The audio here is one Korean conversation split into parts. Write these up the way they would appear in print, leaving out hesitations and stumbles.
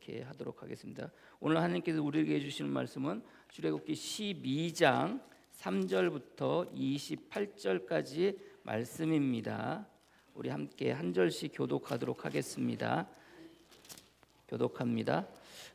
이렇게 하도록 하겠습니다. 오늘 하나님께서 우리에게 주시는 말씀은 출애굽기 12장 3절부터 28절까지 말씀입니다. 우리 함께 한 절씩 교독하도록 하겠습니다. 교독합니다.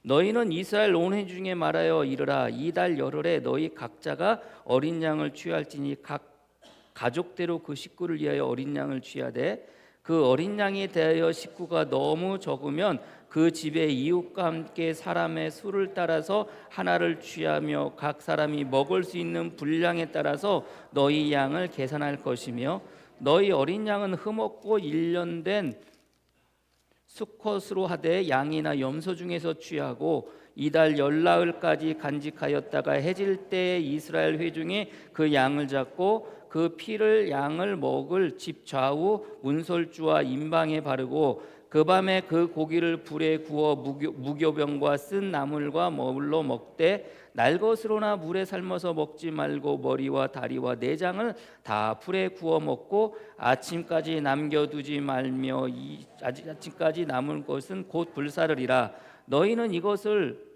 너희는 이스라엘 온 회 중에 말하여 이르라. 이달 열흘에 너희 각자가 어린 양을 취할지니 각 가족대로 그 식구를 위하여 어린 양을 취하되 그 어린 양에 대하여 식구가 너무 적으면 그 집의 이웃과 함께 사람의 수를 따라서 하나를 취하며 각 사람이 먹을 수 있는 분량에 따라서 너희 양을 계산할 것이며 너희 어린 양은 흠없고 1년 된 수컷으로 하되 양이나 염소 중에서 취하고 이달 열나흘까지 간직하였다가 해질 때에 이스라엘 회중이 그 양을 잡고 그 피를 양을 먹을 집 좌우 문설주와 임방에 바르고 그 밤에 그 고기를 불에 구워 무교병과 쓴 나물과 머물러 먹되 날것으로나 물에 삶아서 먹지 말고 머리와 다리와 내장을 다 불에 구워 먹고 아침까지 남겨두지 말며 아침까지 남은 것은 곧 불사르리라. 너희는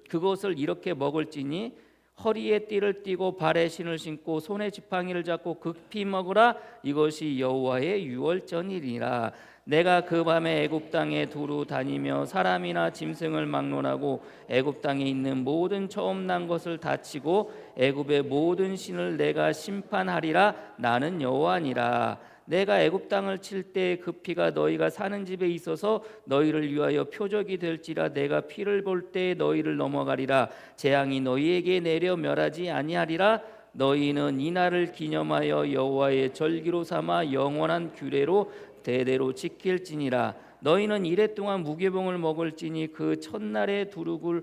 그것을 이렇게 먹을지니 허리에 띠를 띠고 발에 신을 신고 손에 지팡이를 잡고 급히 먹으라. 이것이 여호와의 유월절이니라. 내가 그 밤에 애굽 땅에 두루 다니며 사람이나 짐승을 막론하고 애굽 땅에 있는 모든 처음 난 것을 다치고 애굽의 모든 신을 내가 심판하리라. 나는 여호와니라. 내가 애굽 땅을 칠 때 그 피가 너희가 사는 집에 있어서 너희를 위하여 표적이 될지라. 내가 피를 볼 때 너희를 넘어가리라. 재앙이 너희에게 내려 멸하지 아니하리라. 너희는 이 날을 기념하여 여호와의 절기로 삼아 영원한 규례로 대대로 지킬지니라. 너희는 이래 동안 무교병을 먹을지니 그 첫날에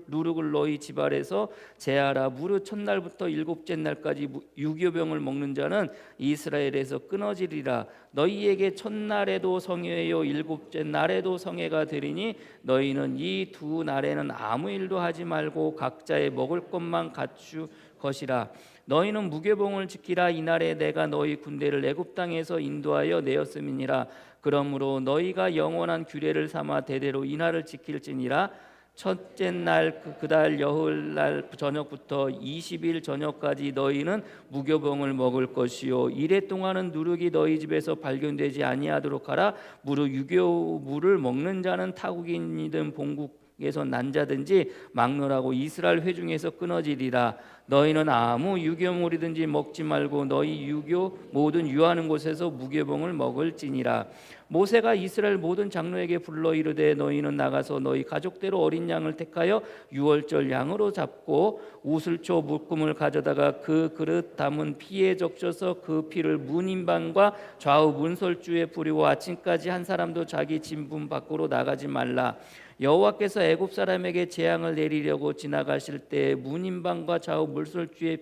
누룩을 너희 집 아래서 제하라. 무릇 첫날부터 일곱째 날까지 유교병을 먹는 자는 이스라엘에서 끊어지리라. 너희에게 첫날에도 성회요 일곱째 날에도 성회가 되리니 너희는 이 두 날에는 아무 일도 하지 말고 각자의 먹을 것만 갖추 것이라. 너희는 무교병을 지키라. 이날에 내가 너희 군대를 애굽 땅에서 인도하여 내었음이니라. 그러므로 너희가 영원한 규례를 삼아 대대로 이 날을 지킬지니라. 첫째 날 그달 여흘날 저녁부터 20일 저녁까지 너희는 무교병을 먹을 것이요 이래 동안은 누룩이 너희 집에서 발견되지 아니하도록 하라. 무릇 유교물을 먹는 자는 타국인이든 본국에서 난 자든지 막론하고 이스라엘 회중에서 끊어지리라. 너희는 아무 유교물이든지 먹지 말고 너희 유교 모든 유하는 곳에서 무교병을 먹을지니라. 모세가 이스라엘 모든 장로에게 불러 이르되 너희는 나가서 너희 가족대로 어린 양을 택하여 유월절 양으로 잡고 우슬초 묶음을 가져다가 그 그릇 담은 피에 적셔서 그 피를 문인방과 좌우 문설주에 뿌리고 아침까지 한 사람도 자기 진분 밖으로 나가지 말라. 여호와께서 애굽 사람에게 재앙을 내리려고 지나가실 때 문인방과 좌우 물설주의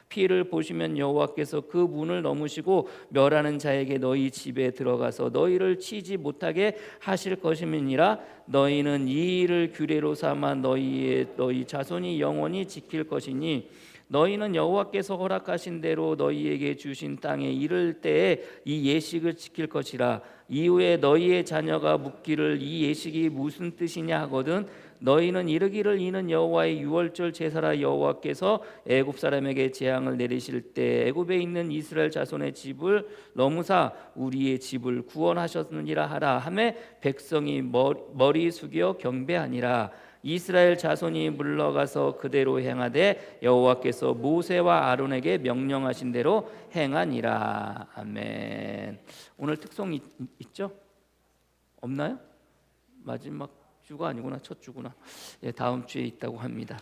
피를 보시면 여호와께서 그 문을 넘으시고 멸하는 자에게 너희 집에 들어가서 너희를 치지 못하게 하실 것임이니라. 너희는 이 일을 규례로 삼아 너희 자손이 영원히 지킬 것이니 너희는 여호와께서 허락하신 대로 너희에게 주신 땅에 이를 때에 이 예식을 지킬 것이라. 이후에 너희의 자녀가 묻기를 이 예식이 무슨 뜻이냐 하거든 너희는 이르기를 이는 여호와의 유월절 제사라. 여호와께서 애굽 사람에게 재앙을 내리실 때 애굽에 있는 이스라엘 자손의 집을 넘으사 우리의 집을 구원하셨느니라 하라 하매 백성이 머리 숙여 경배하니라. 이스라엘 자손이 물러가서 그대로 행하되 여호와께서 모세와 아론에게 명령하신 대로 행하니라. 아멘. 오늘 특송 있죠? 없나요? 마지막 주가 아니구나, 첫 주구나. 다음 주에 있다고 합니다.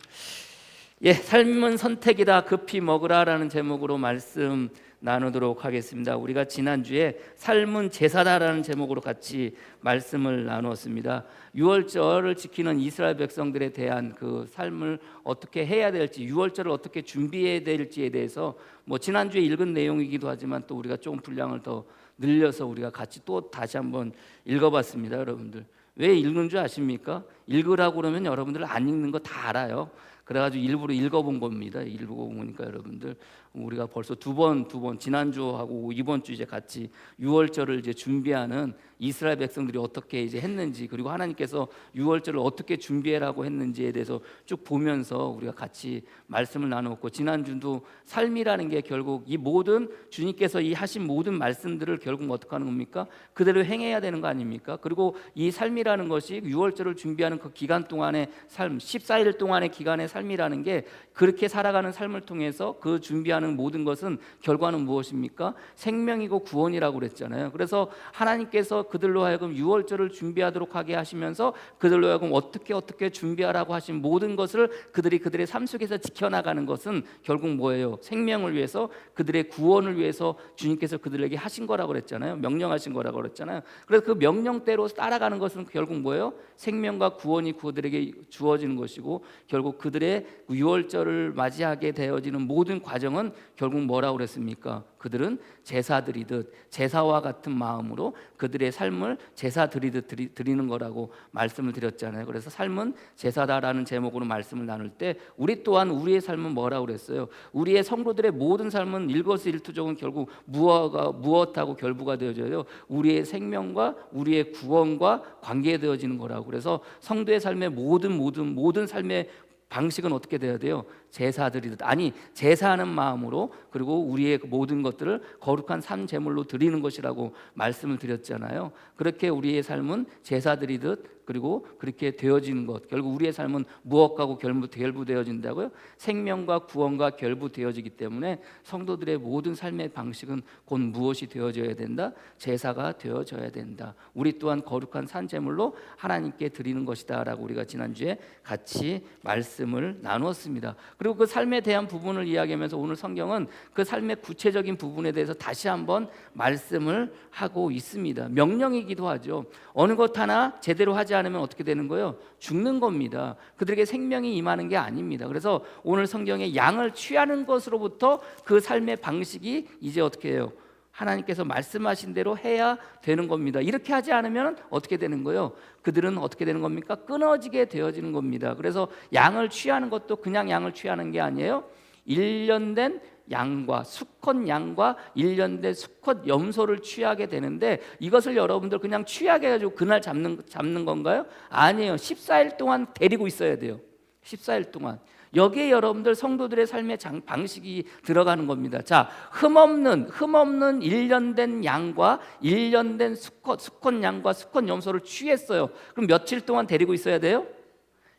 삶은 선택이다. 급히 먹으라라는 제목으로 말씀 나누도록 하겠습니다. 우리가 지난주에 삶은 제사다라는 제목으로 같이 말씀을 나누었습니다. 유월절을 지키는 이스라엘 백성들에 대한 그 삶을 어떻게 해야 될지, 유월절을 어떻게 준비해야 될지에 대해서 지난주에 읽은 내용이기도 하지만 또 우리가 좀 분량을 더 늘려서 우리가 같이 또 다시 한번 읽어봤습니다. 여러분들 왜 읽는 줄 아십니까? 읽으라고 그러면 여러분들 안 읽는 거 다 알아요. 그래가지고 일부러 읽어본 겁니다. 읽어보니까 여러분들 우리가 벌써 두 번 지난주하고 이번 주 이제 같이 유월절을 이제 준비하는 이스라엘 백성들이 어떻게 이제 했는지, 그리고 하나님께서 유월절을 어떻게 준비해라고 했는지에 대해서 쭉 보면서 우리가 같이 말씀을 나누었고, 지난주도 삶이라는 게 결국 이 모든 주님께서 이 하신 모든 말씀들을 결국 어떻게 하는 겁니까? 그대로 행해야 되는 거 아닙니까? 그리고 이 삶이라는 것이 유월절을 준비하는 그 기간 동안의 삶, 14일 동안의 기간의 삶이라는 게, 그렇게 살아가는 삶을 통해서 그 준비하는 모든 것은 결과는 무엇입니까? 생명이고 구원이라고 그랬잖아요. 그래서 하나님께서 그들로 하여금 유월절을 준비하도록 하게 하시면서 그들로 하여금 어떻게 준비하라고 하신 모든 것을 그들의 삶 속에서 지켜나가는 것은 결국 뭐예요? 생명을 위해서, 그들의 구원을 위해서 주님께서 그들에게 하신 거라고 그랬잖아요. 명령하신 거라고 그랬잖아요. 그래서 그 명령대로 따라가는 것은 결국 뭐예요? 생명과 구원이 그들에게 주어지는 것이고, 결국 그들의 유월절을 맞이하게 되어지는 모든 과정은 결국 뭐라고 그랬습니까? 그들은 제사드리듯, 제사와 같은 마음으로 그들의 삶을 제사 드리듯 드리는 거라고 말씀을 드렸잖아요. 그래서 삶은 제사다라는 제목으로 말씀을 나눌 때, 우리 또한 우리의 삶은 뭐라고 그랬어요? 우리의 성도들의 모든 삶은 일거수일투족은 결국 무엇하고 결부가 되어져요? 우리의 생명과 우리의 구원과 관계되어지는 거라고. 그래서 성도의 삶의 모든 삶의 방식은 어떻게 돼야 돼요? 제사드리듯, 아니 제사하는 마음으로, 그리고 우리의 모든 것들을 거룩한 산 제물로 드리는 것이라고 말씀을 드렸잖아요. 그렇게 우리의 삶은 제사드리듯, 그리고 그렇게 되어지는 것, 결국 우리의 삶은 무엇과고 결부되어진다고요? 생명과 구원과 결부되어지기 때문에 성도들의 모든 삶의 방식은 곧 무엇이 되어져야 된다? 제사가 되어져야 된다. 우리 또한 거룩한 산 제물로 하나님께 드리는 것이다 라고 우리가 지난주에 같이 말씀을 나누었습니다. 그리고 그 삶에 대한 부분을 이야기하면서 오늘 성경은 그 삶의 구체적인 부분에 대해서 다시 한번 말씀을 하고 있습니다. 명령이기도 하죠. 어느 것 하나 제대로 하지 않으면 어떻게 되는 거예요? 죽는 겁니다. 그들에게 생명이 임하는 게 아닙니다. 그래서 오늘 성경에 양을 취하는 것으로부터 그 삶의 방식이 이제 어떻게 해요? 하나님께서 말씀하신 대로 해야 되는 겁니다. 이렇게 하지 않으면 어떻게 되는 거예요? 그들은 어떻게 되는 겁니까? 끊어지게 되어지는 겁니다. 그래서 양을 취하는 것도 그냥 양을 취하는 게 아니에요. 1년 된 양과 수컷 양과 1년 된 수컷 염소를 취하게 되는데, 이것을 여러분들 그냥 취하게 해가지고 그날 잡는 건가요? 아니에요. 14일 동안 데리고 있어야 돼요. 14일 동안. 여기에 여러분들 성도들의 삶의 방식이 들어가는 겁니다. 자, 흠없는 1년 된 양과 1년 된 수컷 양과 수컷 염소를 취했어요. 그럼 며칠 동안 데리고 있어야 돼요?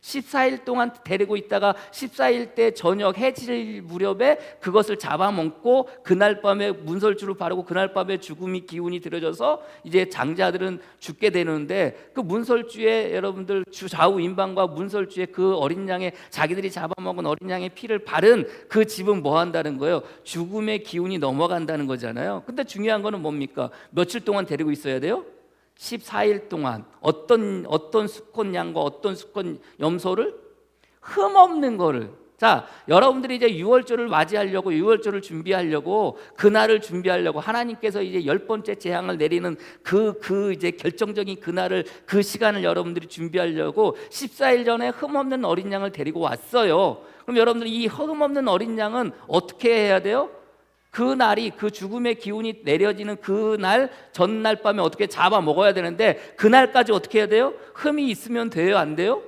14일 동안 데리고 있다가 14일 때 저녁 해질 무렵에 그것을 잡아먹고, 그날 밤에 문설주를 바르고 그날 밤에 죽음이 기운이 들어져서 이제 장자들은 죽게 되는데, 그 문설주에 여러분들 좌우 임방과 문설주에 그 어린 양의, 자기들이 잡아먹은 어린 양의 피를 바른 그 집은 뭐 한다는 거예요? 죽음의 기운이 넘어간다는 거잖아요. 근데 중요한 거는 뭡니까? 며칠 동안 데리고 있어야 돼요? 14일 동안. 어떤 수컷 양과 어떤 수컷 염소를? 흠없는 거를. 자, 여러분들이 이제 유월절을 맞이하려고, 유월절을 준비하려고, 그날을 준비하려고 하나님께서 이제 10번째 재앙을 내리는 그 이제 결정적인 그날을, 그 시간을 여러분들이 준비하려고 14일 전에 흠없는 어린 양을 데리고 왔어요. 그럼 여러분들 이 흠없는 어린 양은 어떻게 해야 돼요? 그 날이, 그 죽음의 기운이 내려지는 그 날 전날 밤에 어떻게 잡아 먹어야 되는데, 그날까지 어떻게 해야 돼요? 흠이 있으면 돼요, 안 돼요?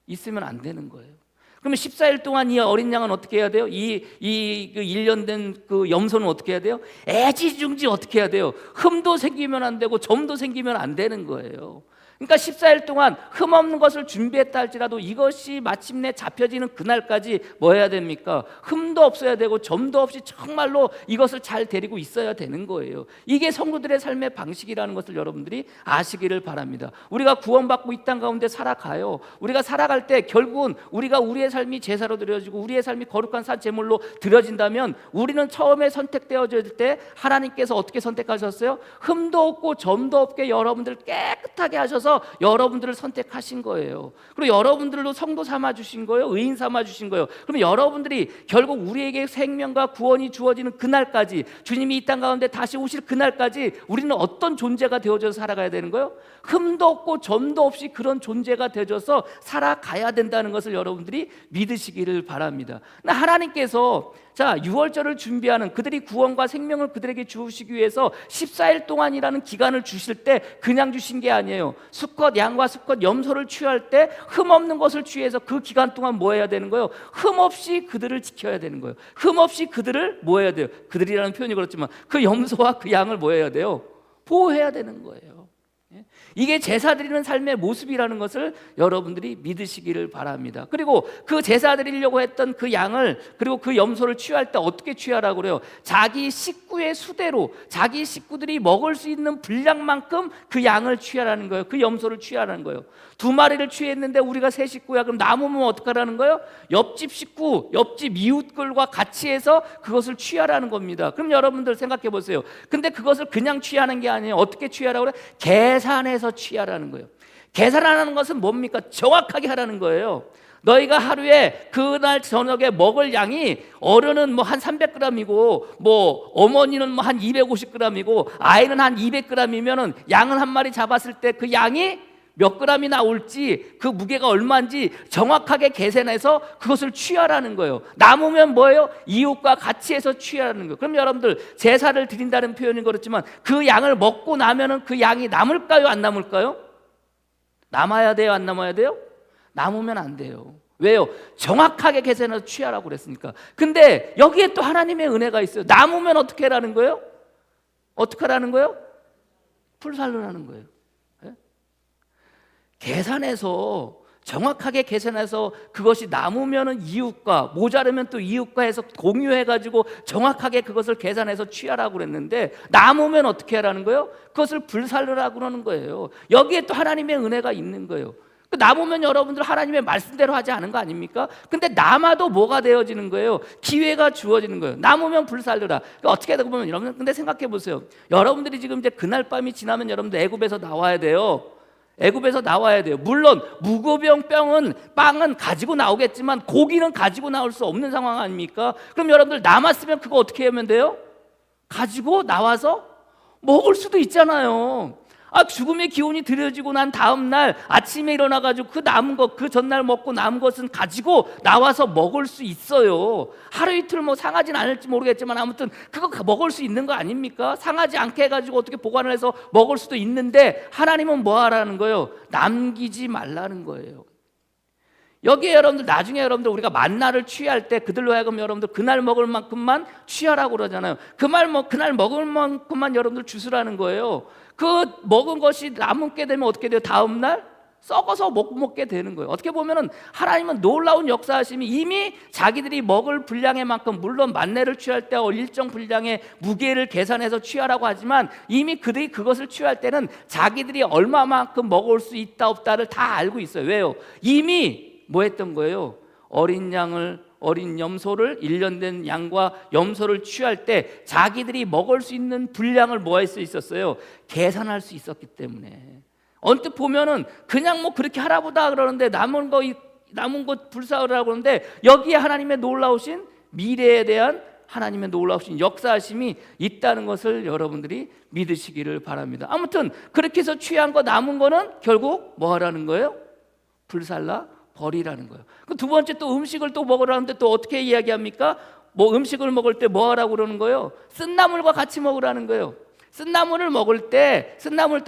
있으면 안 되는 거예요. 그러면 14일 동안 이 어린 양은 어떻게 해야 돼요? 이 1년 된 그 염소는 어떻게 해야 돼요? 애지중지 어떻게 해야 돼요? 흠도 생기면 안 되고 점도 생기면 안 되는 거예요. 그러니까 14일 동안 흠없는 것을 준비했다 할지라도 이것이 마침내 잡혀지는 그날까지 뭐 해야 됩니까? 흠도 없어야 되고 점도 없이 정말로 이것을 잘 데리고 있어야 되는 거예요. 이게 성도들의 삶의 방식이라는 것을 여러분들이 아시기를 바랍니다. 우리가 구원받고 이 땅 가운데 살아가요. 우리가 살아갈 때 결국은 우리의 삶이 제사로 드려지고 우리의 삶이 거룩한 산 제물로 드려진다면, 우리는 처음에 선택되어질 때 하나님께서 어떻게 선택하셨어요? 흠도 없고 점도 없게 여러분들 깨끗한 깨끗하게 하셔서 여러분들을 선택하신 거예요. 그리고 여러분들로 성도 삼아주신 거예요. 의인 삼아주신 거예요. 그러면 여러분들이 결국 우리에게 생명과 구원이 주어지는 그날까지, 주님이 이 땅 가운데 다시 오실 그날까지 우리는 어떤 존재가 되어져서 살아가야 되는 거예요? 흠도 없고 점도 없이 그런 존재가 되어져서 살아가야 된다는 것을 여러분들이 믿으시기를 바랍니다. 하나님께서 자, 유월절을 준비하는, 그들이 구원과 생명을 그들에게 주시기 위해서 14일 동안이라는 기간을 주실 때 그냥 주신 게 아니에요. 수컷 양과 수컷 염소를 취할 때 흠 없는 것을 취해서 그 기간 동안 뭐 해야 되는 거예요? 흠 없이 그들을 지켜야 되는 거예요. 흠 없이 그들을 뭐 해야 돼요? 그들이라는 표현이 그렇지만 그 염소와 그 양을 뭐 해야 돼요? 보호해야 되는 거예요. 이게 제사 드리는 삶의 모습이라는 것을 여러분들이 믿으시기를 바랍니다. 그리고 그 제사 드리려고 했던 그 양을, 그리고 그 염소를 취할 때 어떻게 취하라고 그래요? 자기 식구의 수대로, 자기 식구들이 먹을 수 있는 분량만큼 그 양을 취하라는 거예요. 그 염소를 취하라는 거예요. 2마리를 취했는데 우리가 3식구야. 그럼 남으면 어떡하라는 거예요? 옆집 식구, 옆집 이웃들과 같이 해서 그것을 취하라는 겁니다. 그럼 여러분들 생각해 보세요. 근데 그것을 그냥 취하는 게 아니에요. 어떻게 취하라고 그래요? 계산해서 취하라는 거예요. 계산하는 것은 뭡니까? 정확하게 하라는 거예요. 너희가 하루에 그날 저녁에 먹을 양이, 어른은 뭐 한 300g이고 뭐 어머니는 뭐 한 250g이고 아이는 한 200g이면은 양은 한 마리 잡았을 때 그 양이 몇 g이 나올지, 그 무게가 얼마인지 정확하게 계산해서 그것을 취하라는 거예요. 남으면 뭐예요? 이웃과 같이 해서 취하라는 거예요. 그럼 여러분들, 제사를 드린다는 표현은 그렇지만 그 양을 먹고 나면은 그 양이 남을까요? 안 남을까요? 남아야 돼요? 안 남아야 돼요? 남으면 안 돼요. 왜요? 정확하게 계산해서 취하라고 그랬으니까. 근데 여기에 또 하나님의 은혜가 있어요. 남으면 어떻게 하라는 거예요? 어떻게 하라는 거예요? 불살르라는 거예요. 계산해서, 정확하게 계산해서 그것이 남으면 이웃과, 모자르면 또 이웃과 해서 공유해가지고 정확하게 그것을 계산해서 취하라고 그랬는데, 남으면 어떻게 하라는 거예요? 그것을 불살르라고 그러는 거예요. 여기에 또 하나님의 은혜가 있는 거예요. 남으면 여러분들 하나님의 말씀대로 하지 않은 거 아닙니까? 근데 남아도 뭐가 되어지는 거예요? 기회가 주어지는 거예요. 남으면 불살르라. 어떻게 되고 보면, 여러분 근데 생각해 보세요. 여러분들이 지금 이제 그날 밤이 지나면 여러분들 애굽에서 나와야 돼요. 애굽에서 나와야 돼요. 물론 무교병 빵은 가지고 나오겠지만 고기는 가지고 나올 수 없는 상황 아닙니까? 그럼 여러분들 남았으면 그거 어떻게 하면 돼요? 가지고 나와서 먹을 수도 있잖아요. 죽음의 기운이 들여지고 난 다음 날 아침에 일어나가지고 그 남은 것, 그 전날 먹고 남은 것은 가지고 나와서 먹을 수 있어요. 하루 이틀 뭐 상하진 않을지 모르겠지만 아무튼 그거 먹을 수 있는 거 아닙니까? 상하지 않게 해가지고 어떻게 보관을 해서 먹을 수도 있는데, 하나님은 뭐 하라는 거예요? 남기지 말라는 거예요. 여기에 여러분들, 나중에 여러분들 우리가 만나를 취할 때 그들로 하여금 여러분들 그날 먹을 만큼만 취하라고 그러잖아요. 그날 먹을 만큼만 여러분들 주스라는 거예요. 그 먹은 것이 남게 되면 어떻게 돼요? 다음 날 썩어서 못 먹게 되는 거예요. 어떻게 보면은 하나님은 놀라운 역사하심이, 이미 자기들이 먹을 분량의 만큼, 물론 만나를 취할 때 일정 분량의 무게를 계산해서 취하라고 하지만 이미 그들이 그것을 취할 때는 자기들이 얼마만큼 먹을 수 있다 없다를 다 알고 있어요. 왜요? 이미 뭐 했던 거예요? 어린 염소를, 1년 된 양과 염소를 취할 때 자기들이 먹을 수 있는 분량을 뭐 할 수 있었어요? 계산할 수 있었기 때문에. 언뜻 보면은 그냥 뭐 그렇게 하라보다 그러는데 남은 것 불사르라고 그러는데, 여기에 하나님의 놀라우신 미래에 대한 하나님의 놀라우신 역사하심이 있다는 것을 여러분들이 믿으시기를 바랍니다. 아무튼 그렇게 해서 취한 거, 남은 거는 결국 뭐 하라는 거예요? 불살라 버리라는 거예요. 그 두 번째, 또 음식을 또 먹으라는데 또 어떻게 이야기합니까? 뭐 음식을 먹을 때 뭐 하라고 그러는 거예요? 쓴나물과 같이 먹으라는 거예요. 쓴나물을 먹을 때,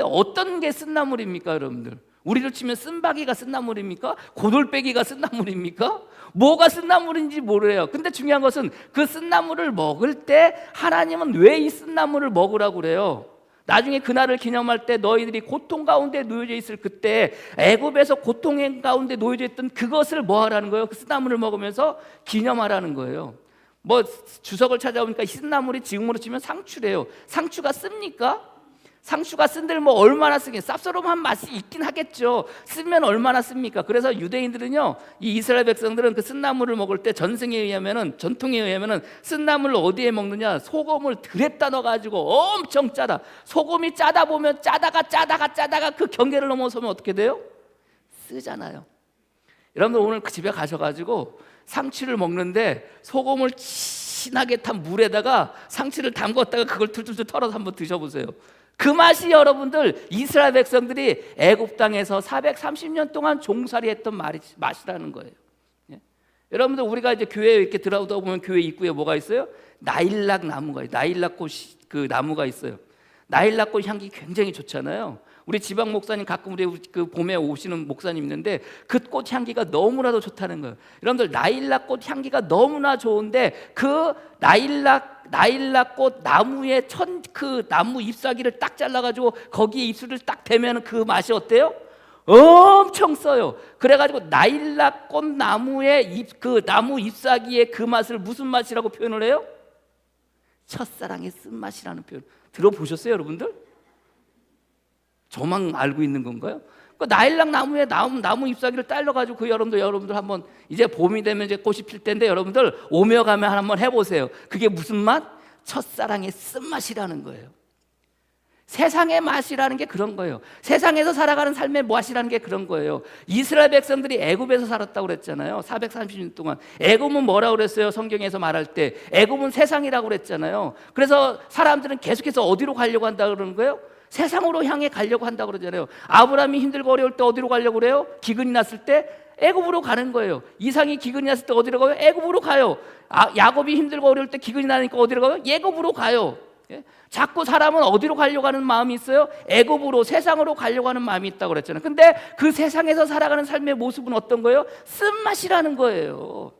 어떤 게 쓴나물입니까, 여러분들? 우리로 치면 쓴바귀가 쓴나물입니까? 고돌빼기가 쓴나물입니까? 뭐가 쓴나물인지 모르요. 근데 중요한 것은 그 쓴나물을 먹을 때 하나님은 왜 이 쓴나물을 먹으라고 그래요? 나중에 그날을 기념할 때 너희들이 고통 가운데 놓여져 있을 그때, 애굽에서 고통 가운데 놓여져 있던 그것을 뭐 하라는 거예요? 그 쓴나물을 먹으면서 기념하라는 거예요. 뭐 주석을 찾아보니까 이 쓴나물이 지금으로 치면 상추래요. 상추가 씁니까? 상추가 쓴들 뭐 얼마나 쓰긴, 쌉싸름한 맛이 있긴 하겠죠. 쓰면 얼마나 씁니까? 그래서 유대인들은요, 이 이스라엘 백성들은 그 쓴나물을 먹을 때 전통에 의하면은 쓴나물을 어디에 먹느냐, 소금을 들에다 넣어가지고 엄청 짜다. 소금이 짜다 보면 짜다가 그 경계를 넘어서면 어떻게 돼요? 쓰잖아요. 여러분들 오늘 그 집에 가셔가지고 상추를 먹는데 소금을 진하게 탄 물에다가 상추를 담궜다가 그걸 툴툴툴 털어서 한번 드셔보세요. 그 맛이 여러분들 이스라엘 백성들이 애굽 땅에서 430년 동안 종살이했던 맛이라는 거예요. 예? 여러분들 우리가 이제 교회에 이렇게 들어오다 보면 교회 입구에 뭐가 있어요? 나일락 나무가 있어요. 나일락 꽃 그 나무가 있어요. 나일락 꽃 향기 굉장히 좋잖아요. 우리 지방 목사님 가끔 우리 그 봄에 오시는 목사님 있는데 그 꽃 향기가 너무나도 좋다는 거예요. 여러분들 나일락 꽃 향기가 너무나 좋은데 그 나일락 꽃 나무의 그 나무 잎사귀를 딱 잘라가지고 거기에 입술을 딱 대면 그 맛이 어때요? 엄청 써요. 그래가지고 나일락 꽃 나무의 그 나무 잎사귀의 그 맛을 무슨 맛이라고 표현을 해요? 첫사랑의 쓴맛이라는 표현. 들어보셨어요, 여러분들? 저만 알고 있는 건가요? 그 나일락 나무에 나무 잎사귀를 딸려가지고 그 여러분들 한번 이제 봄이 되면 이제 꽃이 필 텐데 여러분들 오며 가며 한번 해보세요. 그게 무슨 맛? 첫사랑의 쓴맛이라는 거예요. 세상의 맛이라는 게 그런 거예요. 세상에서 살아가는 삶의 맛이라는 게 그런 거예요. 이스라엘 백성들이 애굽에서 살았다고 그랬잖아요. 430년 동안. 애굽은 뭐라고 그랬어요? 성경에서 말할 때 애굽은 세상이라고 그랬잖아요. 그래서 사람들은 계속해서 어디로 가려고 한다고 그러는 거예요? 세상으로 향해 가려고 한다고 그러잖아요. 아브라함이 힘들고 어려울 때 어디로 가려고 그래요? 기근이 났을 때 애굽으로 가는 거예요. 이삭이 기근이 났을 때 어디로 가요? 애굽으로 가요. 야곱이 힘들고 어려울 때 기근이 나니까 어디로 가요? 애굽으로 가요. 예? 자꾸 사람은 어디로 가려고 하는 마음이 있어요? 애굽으로, 세상으로 가려고 하는 마음이 있다고 그랬잖아요. 근데 그 세상에서 살아가는 삶의 모습은 어떤 거예요? 쓴맛이라는 거예요.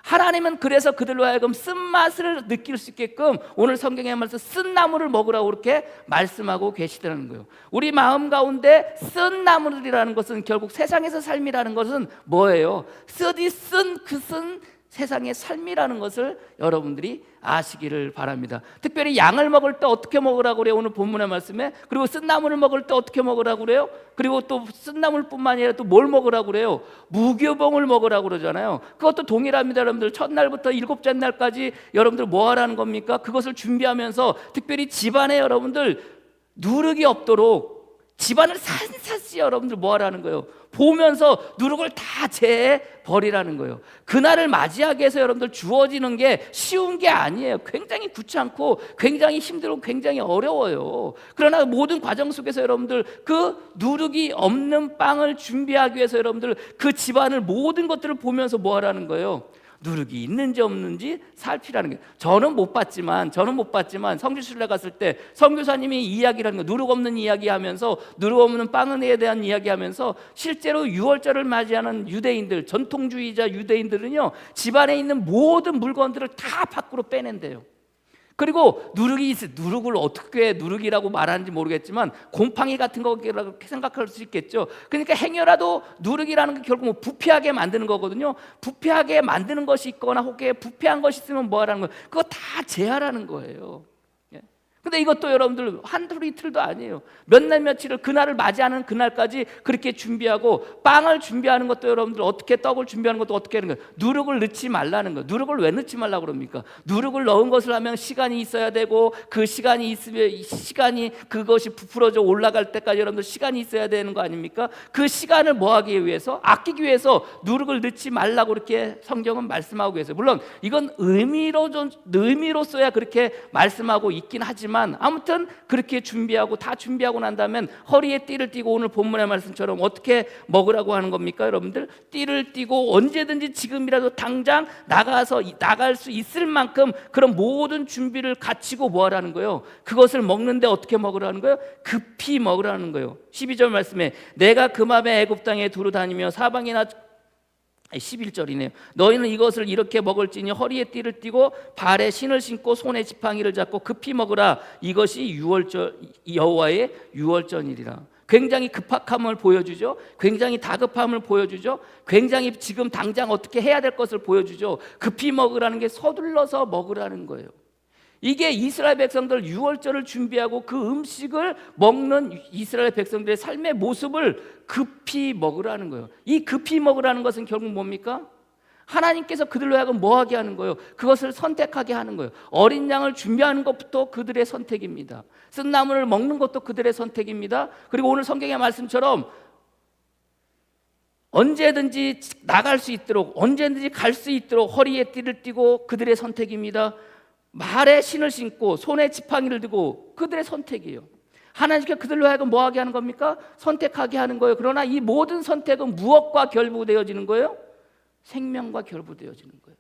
하나님은 그래서 그들로 하여금 쓴맛을 느낄 수 있게끔 오늘 성경에 말해서 쓴나물을 먹으라고 그렇게 말씀하고 계시더라는 거예요. 우리 마음 가운데 쓴나물이라는 것은 결국 세상에서 삶이라는 것은 뭐예요? 쓴 세상의 삶이라는 것을 여러분들이 아시기를 바랍니다. 특별히 양을 먹을 때 어떻게 먹으라고 그래요? 오늘 본문의 말씀에. 그리고 쓴나물을 먹을 때 어떻게 먹으라고 그래요? 그리고 또 쓴나물뿐만 아니라 또 뭘 먹으라고 그래요? 무교봉을 먹으라고 그러잖아요. 그것도 동일합니다. 여러분들 첫날부터 일곱째 날까지 여러분들 뭐 하라는 겁니까? 그것을 준비하면서 특별히 집안에 여러분들 누룩이 없도록 집안을 산산시 여러분들 뭐 하라는 거예요? 보면서 누룩을 다 제버리라는 거예요. 그날을 맞이하기 위해서 여러분들 주어지는 게 쉬운 게 아니에요. 굉장히 귀찮고 굉장히 힘들고 굉장히 어려워요. 그러나 모든 과정 속에서 여러분들 그 누룩이 없는 빵을 준비하기 위해서 여러분들 그 집안을 모든 것들을 보면서 뭐 하라는 거예요? 누룩이 있는지 없는지 살피라는 거예요. 저는 못 봤지만 성지순례 갔을 때 선교사님이 이야기를 하는 거예요. 누룩 없는 이야기하면서 누룩 없는 빵에 대한 이야기하면서 실제로 유월절을 맞이하는 유대인들, 전통주의자 유대인들은요 집안에 있는 모든 물건들을 다 밖으로 빼낸대요. 그리고 누룩을 어떻게 누룩이라고 말하는지 모르겠지만 곰팡이 같은 거라고 생각할 수 있겠죠. 그러니까 행여라도 누룩이라는 게 결국 부패하게 만드는 거거든요. 부패하게 만드는 것이 있거나 혹은 부패한 것이 있으면 뭐 하라는 거예요? 그거 다 제하라는 거예요. 근데 이것도 여러분들 한두 이틀도 아니에요. 몇 날 며칠을 그날을 맞이하는 그날까지 그렇게 준비하고 빵을 준비하는 것도 여러분들 어떻게 떡을 준비하는 것도 어떻게 하는 거예요? 누룩을 넣지 말라는 거예요. 누룩을 왜 넣지 말라고 그럽니까? 누룩을 넣은 것을 하면 시간이 있어야 되고 그 시간이 있으면 그것이 부풀어져 올라갈 때까지 여러분들 시간이 있어야 되는 거 아닙니까? 그 시간을 뭐 하기 위해서? 아끼기 위해서 누룩을 넣지 말라고 그렇게 성경은 말씀하고 계세요. 물론 이건 의미로서야 그렇게 말씀하고 있긴 하지만 아무튼 그렇게 다 준비하고 난 다음엔 허리에 띠를 띠고 오늘 본문의 말씀처럼 어떻게 먹으라고 하는 겁니까? 여러분들 띠를 띠고 언제든지 지금이라도 당장 나갈 수 있을 만큼 그런 모든 준비를 갖추고 뭐 하라는 거예요? 그것을 먹는데 어떻게 먹으라는 거예요? 급히 먹으라는 거예요. 12절 말씀에 내가 그 밤에 애굽 땅에 두루 다니며 사방이나 11절이네요. 너희는 이것을 이렇게 먹을지니 허리에 띠를 띠고 발에 신을 신고 손에 지팡이를 잡고 급히 먹으라. 이것이 여호와의 유월절이라. 굉장히 급박함을 보여주죠. 굉장히 다급함을 보여주죠. 굉장히 지금 당장 어떻게 해야 될 것을 보여주죠. 급히 먹으라는 게 서둘러서 먹으라는 거예요. 이게 이스라엘 백성들 유월절을 준비하고 그 음식을 먹는 이스라엘 백성들의 삶의 모습을 급히 먹으라는 거예요. 이 급히 먹으라는 것은 결국 뭡니까? 하나님께서 그들로 하여금 뭐하게 하는 거예요? 그것을 선택하게 하는 거예요. 어린 양을 준비하는 것부터 그들의 선택입니다. 쓴 나물을 먹는 것도 그들의 선택입니다. 그리고 오늘 성경의 말씀처럼 언제든지 나갈 수 있도록, 언제든지 갈 수 있도록 허리에 띠를 띠고 그들의 선택입니다. 발에 신을 신고 손에 지팡이를 들고 그들의 선택이에요. 하나님께서 그들로 하여금 뭐하게 하는 겁니까? 선택하게 하는 거예요. 그러나 이 모든 선택은 무엇과 결부되어지는 거예요? 생명과 결부되어지는 거예요.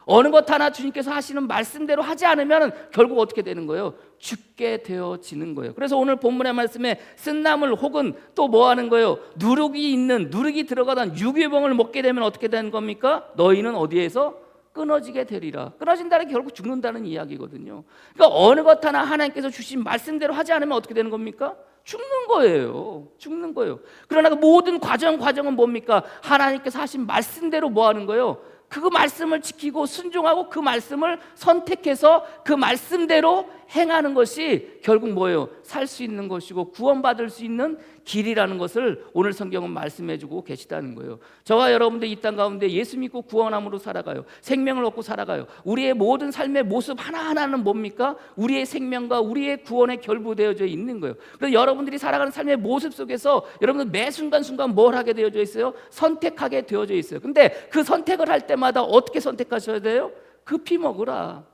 어느 것 하나 주님께서 하시는 말씀대로 하지 않으면 결국 어떻게 되는 거예요? 죽게 되어지는 거예요. 그래서 오늘 본문의 말씀에 쓴 나물 혹은 또 뭐 하는 거예요? 누룩이 들어가던 유기병을 먹게 되면 어떻게 되는 겁니까? 너희는 어디에서? 끊어지게 되리라. 끊어진다는 게 결국 죽는다는 이야기거든요. 그러니까 어느 것 하나 하나님께서 주신 말씀대로 하지 않으면 어떻게 되는 겁니까? 죽는 거예요. 죽는 거예요. 그러나 그 모든 과정은 뭡니까? 하나님께서 하신 말씀대로 뭐 하는 거예요? 그 말씀을 지키고 순종하고 그 말씀을 선택해서 그 말씀대로 행하는 것이 결국 뭐예요? 살 수 있는 것이고 구원받을 수 있는 길이라는 것을 오늘 성경은 말씀해주고 계시다는 거예요. 저와 여러분들 이 땅 가운데 예수 믿고 구원함으로 살아가요. 생명을 얻고 살아가요. 우리의 모든 삶의 모습 하나하나는 뭡니까? 우리의 생명과 우리의 구원에 결부되어져 있는 거예요. 그래서 여러분들이 살아가는 삶의 모습 속에서 여러분들 매 순간순간 뭘 하게 되어져 있어요? 선택하게 되어져 있어요. 근데 그 선택을 할 때마다 어떻게 선택하셔야 돼요? 급히 먹으라.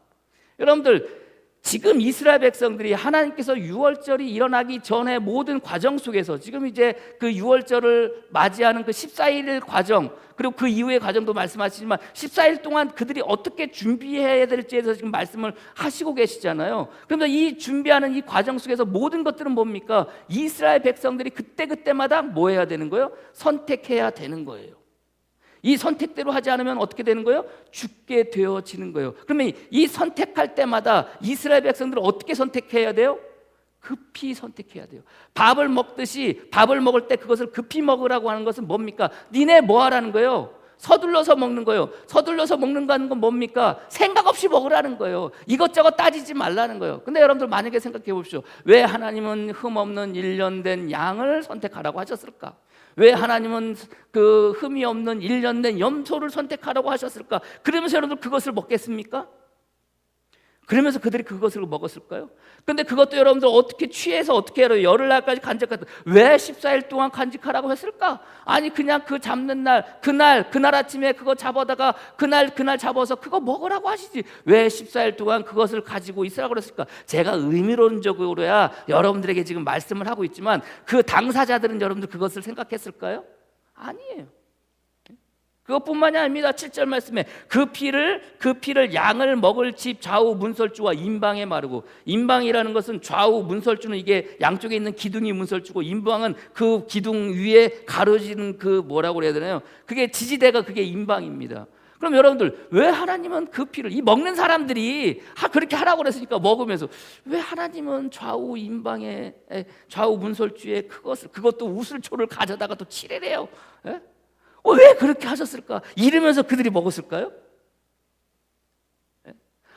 여러분들 지금 이스라엘 백성들이 하나님께서 유월절이 일어나기 전에 모든 과정 속에서 지금 이제 그 유월절을 맞이하는 그 14일 과정 그리고 그 이후의 과정도 말씀하시지만 14일 동안 그들이 어떻게 준비해야 될지에 대해서 지금 말씀을 하시고 계시잖아요. 그러면 이 준비하는 이 과정 속에서 모든 것들은 뭡니까? 이스라엘 백성들이 그때그때마다 뭐 해야 되는 거예요? 선택해야 되는 거예요. 이 선택대로 하지 않으면 어떻게 되는 거예요? 죽게 되어지는 거예요. 그러면 이 선택할 때마다 이스라엘 백성들은 어떻게 선택해야 돼요? 급히 선택해야 돼요. 밥을 먹듯이 밥을 먹을 때 그것을 급히 먹으라고 하는 것은 뭡니까? 니네 뭐 하라는 거예요? 서둘러서 먹는 거예요. 서둘러서 먹는다는 건 뭡니까? 생각 없이 먹으라는 거예요. 이것저것 따지지 말라는 거예요. 근데 여러분들 만약에 생각해 보십시오. 왜 하나님은 흠없는 1년 된 양을 선택하라고 하셨을까? 왜 하나님은 그 흠이 없는 1년 된 염소를 선택하라고 하셨을까? 그러면서 여러분들 그것을 먹겠습니까? 그러면서 그들이 그것을 먹었을까요? 근데 그것도 여러분들 어떻게 취해서 어떻게 해요? 열흘날까지 간직했다. 왜 14일 동안 간직하라고 했을까? 아니 그냥 그 잡는 날 그날 아침에 그거 잡아다가 그날 잡아서 그거 먹으라고 하시지. 왜 14일 동안 그것을 가지고 있으라고 그랬을까? 제가 의미론적으로야 여러분들에게 지금 말씀을 하고 있지만 그 당사자들은 여러분들 그것을 생각했을까요? 아니에요. 그것뿐만이 아닙니다. 7절 말씀에 그 피를 양을 먹을 집 좌우 문설주와 임방에 마르고, 임방이라는 것은 좌우 문설주는 이게 양쪽에 있는 기둥이 문설주고, 임방은 그 기둥 위에 가로지는 그 뭐라고 그래야 되나요? 그게 지지대가 그게 임방입니다. 그럼 여러분들 왜 하나님은 그 피를 이 먹는 사람들이 그렇게 하라고 그랬으니까 먹으면서 왜 하나님은 좌우 임방에 좌우 문설주에 그것도 우슬초를 가져다가 또 칠해래요? 예? 왜 그렇게 하셨을까? 이러면서 그들이 먹었을까요?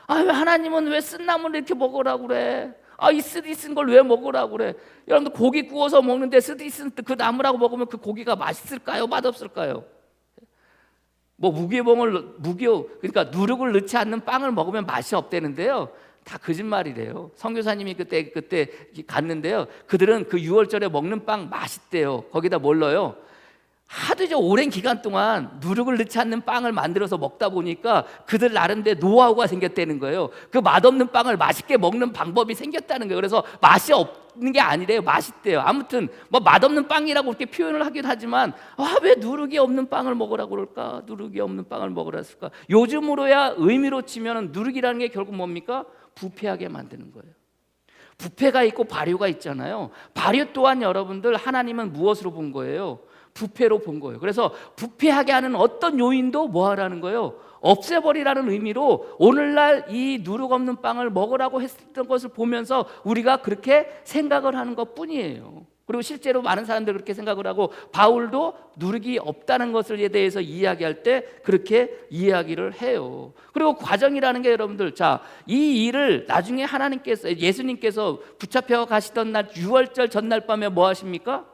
왜 하나님은 왜 쓴 나물을 이렇게 먹으라고 그래? 이 쓰디 쓴 걸 왜 먹으라고 그래? 여러분들 고기 구워서 먹는데 쓰디 쓴 그 나물하고 먹으면 그 고기가 맛있을까요? 맛없을까요? 그러니까 누룩을 넣지 않는 빵을 먹으면 맛이 없대는데요. 다 거짓말이래요. 선교사님이 그때 갔는데요. 그들은 그 6월절에 먹는 빵 맛있대요. 거기다 뭘 넣어요? 하도 이제 오랜 기간 동안 누룩을 넣지 않는 빵을 만들어서 먹다 보니까 그들 나름대로 노하우가 생겼다는 거예요. 그 맛없는 빵을 맛있게 먹는 방법이 생겼다는 거예요. 그래서 맛이 없는 게 아니래요. 맛있대요. 아무튼 맛없는 빵이라고 그렇게 표현을 하긴 하지만 왜 누룩이 없는 빵을 먹으라고 그럴까? 누룩이 없는 빵을 먹으라 했을까? 요즘으로야 의미로 치면 누룩이라는 게 결국 뭡니까? 부패하게 만드는 거예요. 부패가 있고 발효가 있잖아요. 발효 또한 여러분들 하나님은 무엇으로 본 거예요? 부패로 본 거예요. 그래서 부패하게 하는 어떤 요인도 뭐 하라는 거예요? 없애버리라는 의미로 오늘날 이 누룩 없는 빵을 먹으라고 했던 것을 보면서 우리가 그렇게 생각을 하는 것 뿐이에요. 그리고 실제로 많은 사람들이 그렇게 생각을 하고 바울도 누룩이 없다는 것에 대해서 이야기할 때 그렇게 이야기를 해요. 그리고 과정이라는 게 여러분들, 자, 이 일을 나중에 하나님께서, 예수님께서 붙잡혀 가시던 날 유월절 전날 밤에 뭐 하십니까?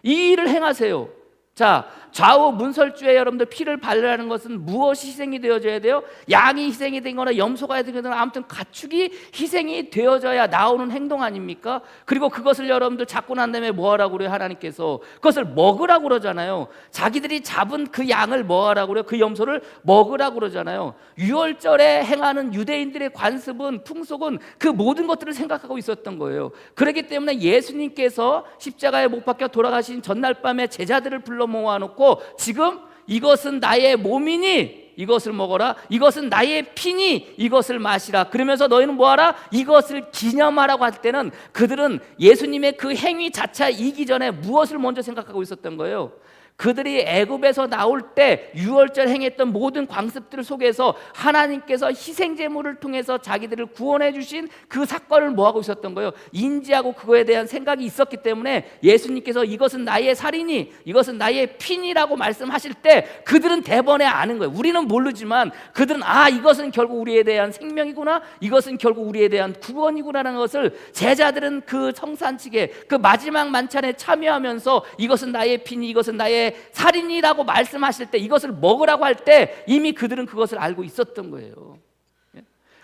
이 일을 행하세요. 자, 좌우 문설주에 여러분들 피를 발라는 것은 무엇이 희생이 되어져야 돼요? 양이 희생이 되거나 염소가 되거나 아무튼 가축이 희생이 되어져야 나오는 행동 아닙니까? 그리고 그것을 여러분들 잡고 난 다음에 뭐 하라고 그래요? 하나님께서 그것을 먹으라고 그러잖아요. 자기들이 잡은 그 양을 뭐 하라고 그래요? 그 염소를 먹으라고 그러잖아요. 유월절에 행하는 유대인들의 관습은, 풍속은 그 모든 것들을 생각하고 있었던 거예요. 그렇기 때문에 예수님께서 십자가에 못 박혀 돌아가신 전날 밤에 제자들을 불러 모아놓고 지금 이것은 나의 몸이니 이것을 먹어라, 이것은 나의 피니 이것을 마시라, 그러면서 너희는 뭐하라? 이것을 기념하라고 할 때는 그들은 예수님의 그 행위 자체가 이기 전에 무엇을 먼저 생각하고 있었던 거예요? 그들이 애굽에서 나올 때 유월절 행했던 모든 광습들 속에서 하나님께서 희생제물을 통해서 자기들을 구원해 주신 그 사건을 뭐하고 있었던 거예요? 인지하고 그거에 대한 생각이 있었기 때문에 예수님께서 이것은 나의 살이니 이것은 나의 피니라고 말씀하실 때 그들은 대번에 아는 거예요. 우리는 모르지만 그들은 이것은 결국 우리에 대한 생명이구나, 이것은 결국 우리에 대한 구원이구나라는 것을 제자들은 그 성산식에 그 마지막 만찬에 참여하면서 이것은 나의 피니 이것은 나의 살인이라고 말씀하실 때, 이것을 먹으라고 할 때 이미 그들은 그것을 알고 있었던 거예요.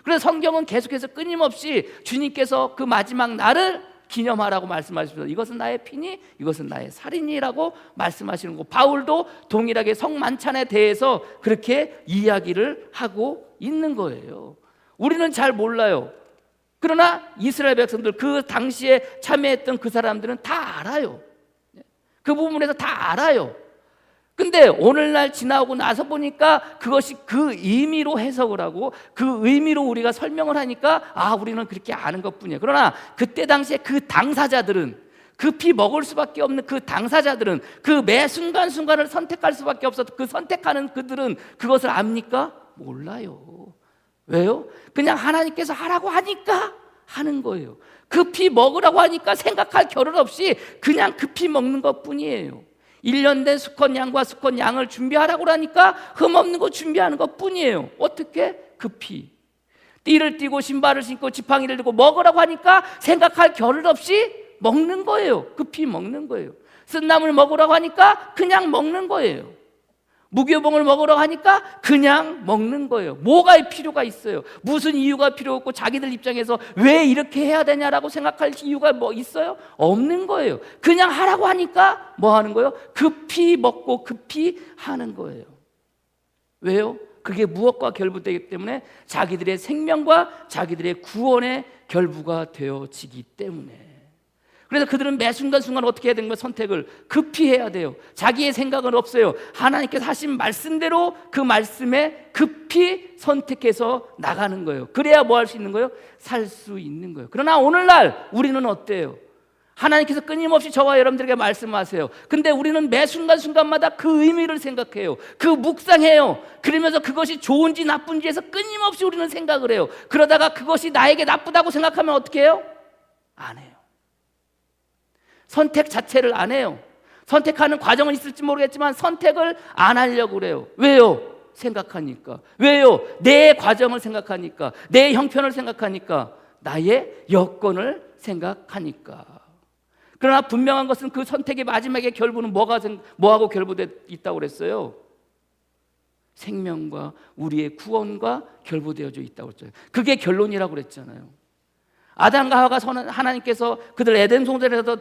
그래서 성경은 계속해서 끊임없이 주님께서 그 마지막 날을 기념하라고 말씀하시면서 이것은 나의 피니 이것은 나의 살인이라고 말씀하시는 거. 바울도 동일하게 성만찬에 대해서 그렇게 이야기를 하고 있는 거예요. 우리는 잘 몰라요. 그러나 이스라엘 백성들, 그 당시에 참여했던 그 사람들은 다 알아요. 그 부분에서 다 알아요. 근데 오늘날 지나고 나서 보니까 그것이 그 의미로 해석을 하고 그 의미로 우리가 설명을 하니까 우리는 그렇게 아는 것뿐이에요. 그러나 그때 당시에 그 당사자들은, 급히 먹을 수밖에 없는 그 당사자들은, 그 매 순간순간을 선택할 수밖에 없어서 그 선택하는 그들은 그것을 압니까? 몰라요. 왜요? 그냥 하나님께서 하라고 하니까 하는 거예요. 급히 먹으라고 하니까 생각할 겨를 없이 그냥 급히 먹는 것뿐이에요. 1년 된 수컷 양과 수컷 양을 준비하라고 하니까 흠없는 거 준비하는 것뿐이에요. 어떻게? 급히. 띠를 띠고 신발을 신고 지팡이를 들고 먹으라고 하니까 생각할 겨를 없이 먹는 거예요. 급히 먹는 거예요. 쓴나물 먹으라고 하니까 그냥 먹는 거예요. 무교봉을 먹으러 가니까 그냥 먹는 거예요. 뭐가 필요가 있어요? 무슨 이유가 필요 없고 자기들 입장에서 왜 이렇게 해야 되냐라고 생각할 이유가 뭐 있어요? 없는 거예요. 그냥 하라고 하니까 뭐 하는 거예요? 급히 먹고 급히 하는 거예요. 왜요? 그게 무엇과 결부되기 때문에 자기들의 생명과 자기들의 구원의 결부가 되어지기 때문에. 그래서 그들은 매 순간순간 어떻게 해야 되는 거예요? 선택을 급히 해야 돼요. 자기의 생각은 없어요. 하나님께서 하신 말씀대로 그 말씀에 급히 선택해서 나가는 거예요. 그래야 뭐 할 수 있는 거예요? 살 수 있는 거예요. 그러나 오늘날 우리는 어때요? 하나님께서 끊임없이 저와 여러분들에게 말씀하세요. 근데 우리는 매 순간순간마다 그 의미를 생각해요. 그 묵상해요. 그러면서 그것이 좋은지 나쁜지에서 끊임없이 우리는 생각을 해요. 그러다가 그것이 나에게 나쁘다고 생각하면 어떻게 해요? 안 해요. 선택 자체를 안 해요. 선택하는 과정은 있을지 모르겠지만 선택을 안 하려고 그래요. 왜요? 생각하니까. 왜요? 내 과정을 생각하니까, 내 형편을 생각하니까, 나의 여건을 생각하니까. 그러나 분명한 것은 그 선택의 마지막에 결부는 뭐하고 결부되어 있다고 그랬어요? 생명과 우리의 구원과 결부되어져 있다고 그랬잖아요. 그게 결론이라고 그랬잖아요. 아담과 하와가 하나님께서 그들 에덴 동산에서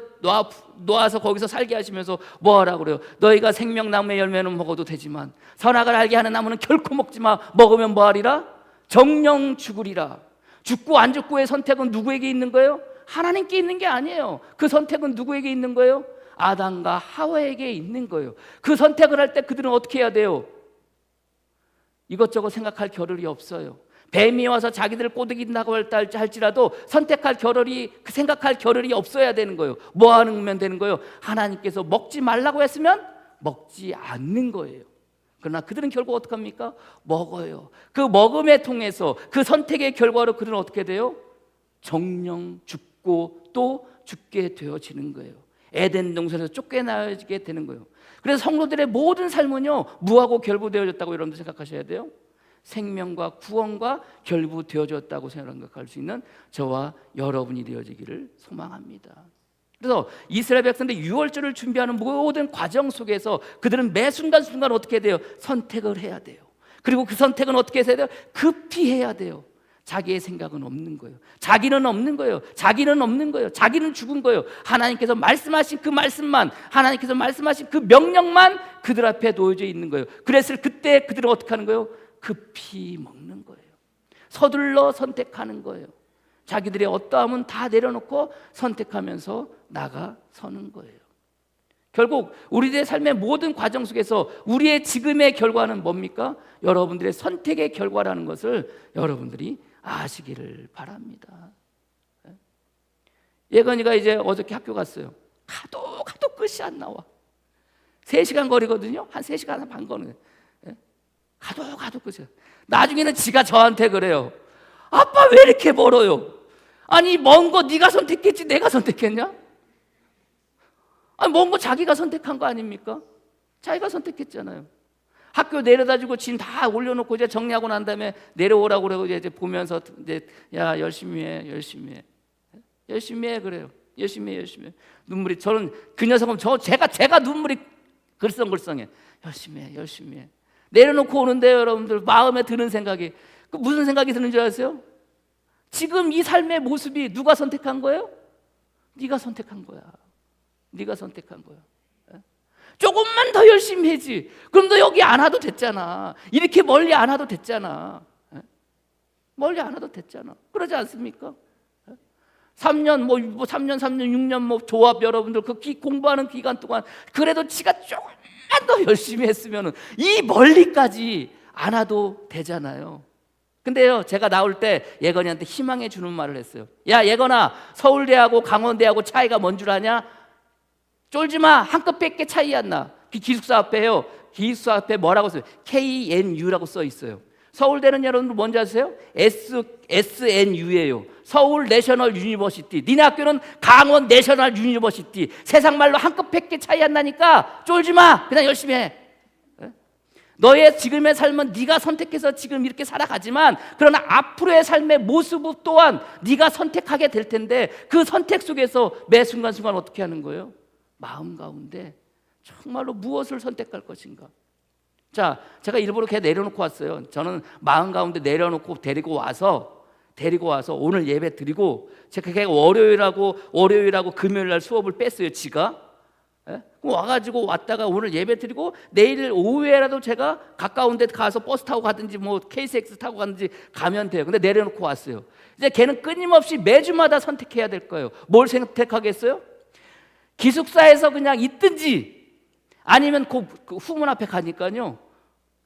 놓아서 거기서 살게 하시면서 뭐 하라고 그래요? 너희가 생명나무의 열매는 먹어도 되지만 선악을 알게 하는 나무는 결코 먹지 마. 먹으면 뭐 하리라? 정령 죽으리라. 죽고 안 죽고의 선택은 누구에게 있는 거예요? 하나님께 있는 게 아니에요. 그 선택은 누구에게 있는 거예요? 아담과 하와에게 있는 거예요. 그 선택을 할 때 그들은 어떻게 해야 돼요? 이것저것 생각할 겨를이 없어요. 뱀이 와서 자기들을 꼬드긴다고 할지라도 생각할 겨를이 없어야 되는 거예요. 뭐 하면 되는 거예요? 하나님께서 먹지 말라고 했으면 먹지 않는 거예요. 그러나 그들은 결국 어떻게 합니까? 먹어요. 그 먹음에 통해서 그 선택의 결과로 그들은 어떻게 돼요? 정령 죽고 또 죽게 되어지는 거예요. 에덴 동산에서 쫓겨나게 되는 거예요. 그래서 성도들의 모든 삶은요, 무하고 결부되어졌다고 여러분들 생각하셔야 돼요. 생명과 구원과 결부되어졌다고 생각할 수 있는 저와 여러분이 되어지기를 소망합니다. 그래서 이스라엘 백성들 유월절을 준비하는 모든 과정 속에서 그들은 매 순간순간 어떻게 돼요? 선택을 해야 돼요. 그리고 그 선택은 어떻게 해야 돼요? 급히 해야 돼요. 자기의 생각은 없는 거예요. 자기는 없는 거예요. 자기는 없는 거예요. 자기는 죽은 거예요. 하나님께서 말씀하신 그 말씀만, 하나님께서 말씀하신 그 명령만 그들 앞에 놓여져 있는 거예요. 그래서 그때 그들은 어떻게 하는 거예요? 급히 먹는 거예요. 서둘러 선택하는 거예요. 자기들의 어떠함은 다 내려놓고 선택하면서 나가서는 거예요. 결국 우리들의 삶의 모든 과정 속에서 우리의 지금의 결과는 뭡니까? 여러분들의 선택의 결과라는 것을 여러분들이 아시기를 바랍니다. 예건이가 이제 어저께 학교 갔어요. 가도 끝이 안 나와. 3시간 거리거든요. 한 3시간 반 거는. 가도 끝이야. 나중에는 지가 저한테 그래요. 아빠 왜 이렇게 멀어요? 아니 먼 거 네가 선택했지 내가 선택했냐? 아니 먼 거 자기가 선택한 거 아닙니까? 자기가 선택했잖아요. 학교 내려다주고 짐 다 올려놓고 이제 정리하고 난 다음에 내려오라고 그러고 이제 보면서 이제 야 열심히 해 그래요. 열심히 해. 눈물이 저는 그 녀석은 제가 눈물이 글썽글썽해. 열심히 해. 내려놓고 오는데 여러분들 마음에 드는 생각이 그 무슨 생각이 드는 줄 아세요? 지금 이 삶의 모습이 누가 선택한 거예요? 네가 선택한 거야. 조금만 더 열심히 해지. 그럼 너 여기 안 와도 됐잖아. 이렇게 멀리 안 와도 됐잖아. 멀리 안 와도 됐잖아. 그러지 않습니까? 3년 6년 조합 여러분들 그 공부하는 기간 동안 그래도 지가 조금만 더 열심히 했으면 이 멀리까지 안 와도 되잖아요. 근데요, 제가 나올 때 예건이한테 희망해 주는 말을 했어요. 야 예건아, 서울대하고 강원대하고 차이가 뭔 줄 아냐? 쫄지 마. 한 끗밖에 차이 안 나. 기숙사 앞에요. 기숙사 앞에 뭐라고 써요? KNU라고 써 있어요. 서울대는 여러분들 뭔지 아세요? SNU예요. 서울 내셔널 유니버시티. 니네 학교는 강원 내셔널 유니버시티. 세상 말로 한 끗밖에 차이 안 나니까 쫄지 마. 그냥 열심히 해. 너의 지금의 삶은 네가 선택해서 지금 이렇게 살아가지만 그러나 앞으로의 삶의 모습 또한 네가 선택하게 될 텐데 그 선택 속에서 매 순간순간 어떻게 하는 거예요? 마음 가운데 정말로 무엇을 선택할 것인가? 자, 제가 일부러 걔 내려놓고 왔어요. 저는 마음 가운데 내려놓고 데리고 와서 오늘 예배 드리고 제가 걔가 월요일하고 금요일 날 수업을 뺐어요. 지가 와가지고 왔다가 오늘 예배 드리고 내일 오후에라도 제가 가까운 데 가서 버스 타고 가든지 뭐 KCX 타고 가든지 가면 돼요. 근데 내려놓고 왔어요. 이제 걔는 끊임없이 매주마다 선택해야 될 거예요. 뭘 선택하겠어요? 기숙사에서 그냥 있든지 아니면 그 후문 앞에 가니까요,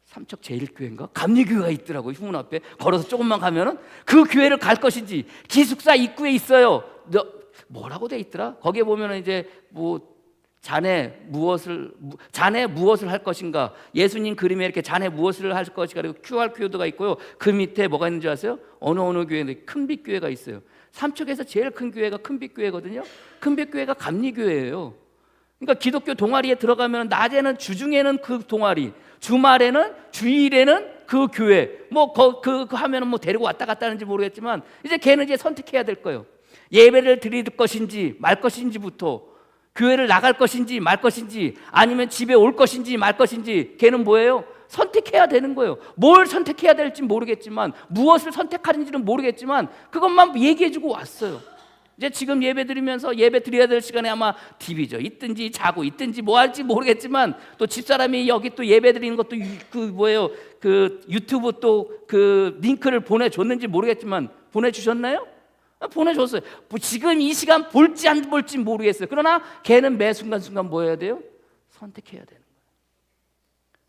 삼척제일교회인가? 감리교회가 있더라고요. 후문 앞에 걸어서 조금만 가면은 그 교회를 갈 것인지, 기숙사 입구에 있어요. 뭐라고 돼 있더라? 거기에 보면은 이제 뭐 자네 무엇을 할 것인가? 예수님 그림에 이렇게 자네 무엇을 할 것인가? 그리고 QR 코드가 있고요. 그 밑에 뭐가 있는지 아세요? 어느 교회인데 큰빛교회가 있어요. 삼척에서 제일 큰 교회가 큰빛교회거든요. 큰빛교회가 감리교회예요. 그러니까 기독교 동아리에 들어가면 낮에는 주중에는 그 동아리, 주일에는 그 교회. 그 하면은 뭐 데리고 왔다 갔다 하는지 모르겠지만 이제 걔는 이제 선택해야 될 거예요. 예배를 드릴 것인지 말 것인지부터, 교회를 나갈 것인지 말 것인지, 아니면 집에 올 것인지 말 것인지, 걔는 뭐예요? 선택해야 되는 거예요. 뭘 선택해야 될지 모르겠지만, 무엇을 선택하는지는 모르겠지만 그것만 얘기해주고 왔어요. 이제 지금 예배 드리면서 예배 드려야 될 시간에 아마 TV죠 있든지 자고 있든지 뭐 할지 모르겠지만, 또 집사람이 여기 또 예배 드리는 것도 그 유튜브 또 그 링크를 보내줬는지 모르겠지만 보내주셨나요? 보내줬어요. 지금 이 시간 볼지 안 볼지 모르겠어요. 그러나 걔는 매 순간순간 뭐 해야 돼요? 선택해야 되는 거예요.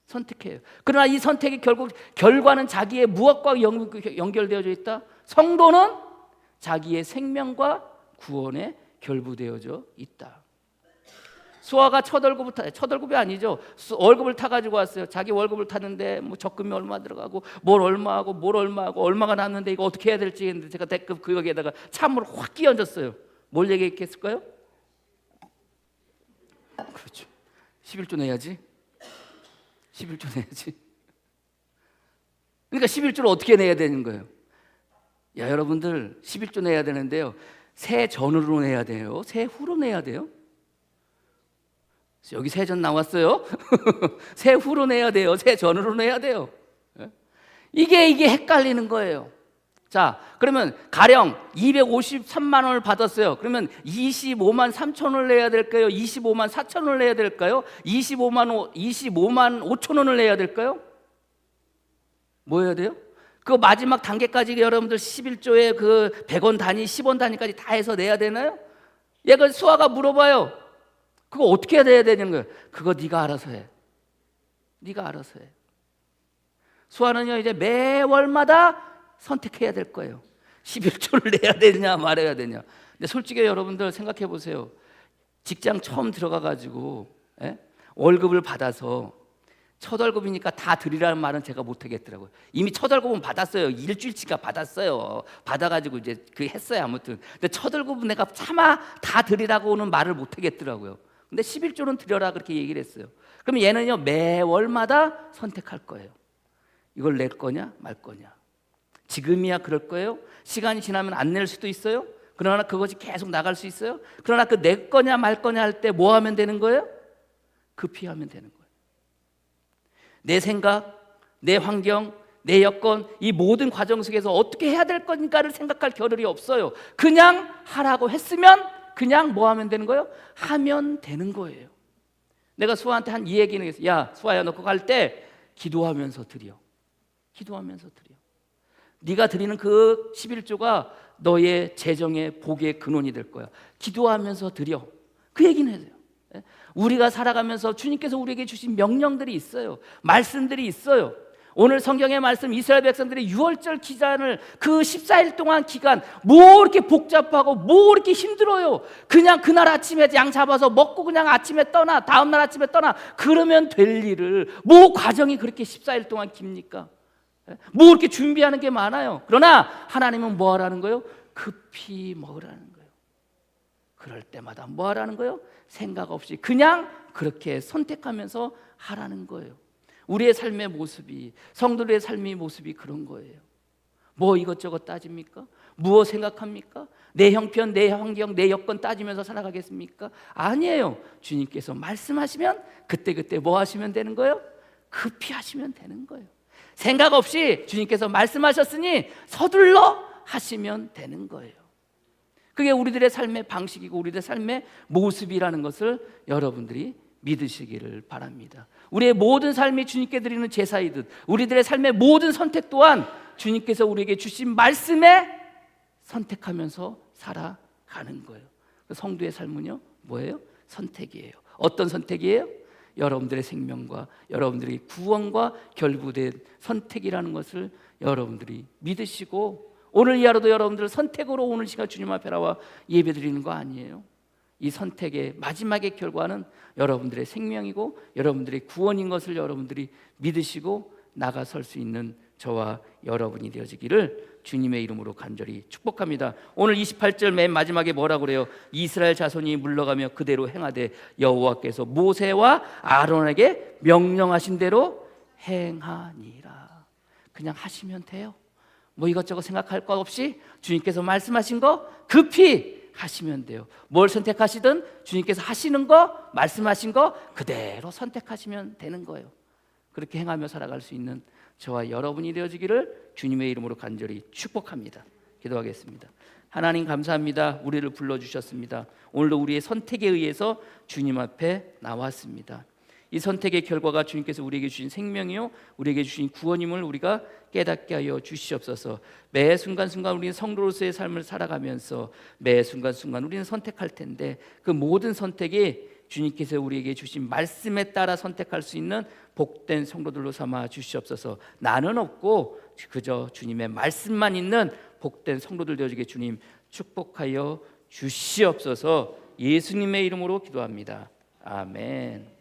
선택해요. 그러나 이 선택의 결과는 자기의 무엇과 연결되어져 있다? 성도는 자기의 생명과 구원에 결부되어져 있다. 수아가 첫 월급이 아니죠. 월급을 타가지고 왔어요. 자기 월급을 탔는데 뭐 적금이 얼마 들어가고 뭘 얼마하고 얼마가 남는데 이거 어떻게 해야 될지 했는데 제가 댓글 그 여기에다가 찬물을 확 끼얹었어요. 뭘 얘기했을까요? 그렇죠. 11조 내야지. 11조 내야지. 그러니까 11조를 어떻게 내야 되는 거예요? 야, 여러분들 11조 내야 되는데요, 새 전으로 내야 돼요? 새 후로 내야 돼요? 여기 새 전 나왔어요? 새 후로 내야 돼요? 새 전으로 내야 돼요? 이게 헷갈리는 거예요. 자, 그러면 가령 253만 원을 받았어요. 그러면 25만 3천 원을 내야 될까요? 25만 4천 원을 내야 될까요? 25만 5천 원을 내야 될까요? 뭐 해야 돼요? 그 마지막 단계까지 여러분들 11조에 그 100원 단위, 10원 단위까지 다 해서 내야 되나요? 얘가 수아가 물어봐요. 그거 어떻게 해야 되는 거예요? 그거 네가 알아서 해. 네가 알아서 해. 수아는요, 이제 매월마다 선택해야 될 거예요. 11조를 내야 되냐 말아야 되냐. 근데 솔직히 여러분들 생각해 보세요. 직장 처음 들어가 가지고 월급을 받아서 첫 월급이니까 다 드리라는 말은 제가 못 하겠더라고요. 이미 첫 월급은 받았어요. 일주일치가 받았어요. 받아가지고 이제 그 했어요. 아무튼 근데 첫 월급은 내가 차마 다 드리라고는 말을 못 하겠더라고요. 근데 11조는 드려라 그렇게 얘기를 했어요. 그럼 얘는요, 매월마다 선택할 거예요. 이걸 낼 거냐 말 거냐. 지금이야 그럴 거예요. 시간이 지나면 안 낼 수도 있어요. 그러나 그것이 계속 나갈 수 있어요. 그러나 그 낼 거냐 말 거냐 할 때 뭐 하면 되는 거예요? 급히하면 되는 거예요. 내 생각, 내 환경, 내 여건, 이 모든 과정 속에서 어떻게 해야 될 건가를 생각할 겨를이 없어요. 그냥 하라고 했으면 그냥 뭐 하면 되는 거예요? 하면 되는 거예요. 내가 수아한테 한 이 얘기는 했어요. 야, 수아야, 너 그거 할 때 기도하면서 드려. 기도하면서 드려. 네가 드리는 그 11조가 너의 재정의 복의 근원이 될 거야. 기도하면서 드려. 그 얘기는 해요. 우리가 살아가면서 주님께서 우리에게 주신 명령들이 있어요. 말씀들이 있어요. 오늘 성경의 말씀, 이스라엘 백성들이 6월절 기간을 그 14일 동안 기간 뭐 이렇게 복잡하고 뭐 이렇게 힘들어요. 그냥 그날 아침에 양 잡아서 먹고 그냥 아침에 떠나, 다음날 아침에 떠나, 그러면 될 일을 뭐 과정이 그렇게 14일 동안 깁니까? 뭐 이렇게 준비하는 게 많아요. 그러나 하나님은 뭐 하라는 거예요? 급히 먹으라는 거예요. 그럴 때마다 뭐 하라는 거예요? 생각 없이 그냥 그렇게 선택하면서 하라는 거예요. 우리의 삶의 모습이, 성도들의 삶의 모습이 그런 거예요. 뭐 이것저것 따집니까? 무엇 생각합니까? 내 형편, 내 환경, 내 여건 따지면서 살아가겠습니까? 아니에요. 주님께서 말씀하시면 그때그때 뭐 하시면 되는 거예요? 급히 하시면 되는 거예요. 생각 없이 주님께서 말씀하셨으니 서둘러 하시면 되는 거예요. 그게 우리들의 삶의 방식이고 우리들의 삶의 모습이라는 것을 여러분들이 믿으시기를 바랍니다. 우리의 모든 삶이 주님께 드리는 제사이듯 우리들의 삶의 모든 선택 또한 주님께서 우리에게 주신 말씀에 선택하면서 살아가는 거예요. 성도의 삶은요, 뭐예요? 선택이에요. 어떤 선택이에요? 여러분들의 생명과 여러분들의 구원과 결부된 선택이라는 것을 여러분들이 믿으시고, 오늘 이 하루도 여러분들 선택으로 오늘 시간 주님 앞에 나와 예배드리는 거 아니에요? 이 선택의 마지막의 결과는 여러분들의 생명이고 여러분들의 구원인 것을 여러분들이 믿으시고 나가설 수 있는 저와 여러분이 되어지기를 주님의 이름으로 간절히 축복합니다. 오늘 28절 맨 마지막에 뭐라고 그래요? 이스라엘 자손이 물러가며 그대로 행하되 여호와께서 모세와 아론에게 명령하신 대로 행하니라. 그냥 하시면 돼요. 뭐 이것저것 생각할 거 없이 주님께서 말씀하신 거 급히 하시면 돼요. 뭘 선택하시든 주님께서 하시는 거, 말씀하신 거 그대로 선택하시면 되는 거예요. 그렇게 행하며 살아갈 수 있는 저와 여러분이 되어지기를 주님의 이름으로 간절히 축복합니다. 기도하겠습니다. 하나님 감사합니다. 우리를 불러주셨습니다. 오늘도 우리의 선택에 의해서 주님 앞에 나왔습니다. 이 선택의 결과가 주님께서 우리에게 주신 생명이요 우리에게 주신 구원임을 우리가 깨닫게 하여 주시옵소서. 매 순간순간 우리는 성도로서의 삶을 살아가면서 매 순간순간 우리는 선택할 텐데 그 모든 선택이 주님께서 우리에게 주신 말씀에 따라 선택할 수 있는 복된 성도들로 삼아 주시옵소서. 나는 없고 그저 주님의 말씀만 있는 복된 성도들 되어지게 주님 축복하여 주시옵소서. 예수님의 이름으로 기도합니다. 아멘.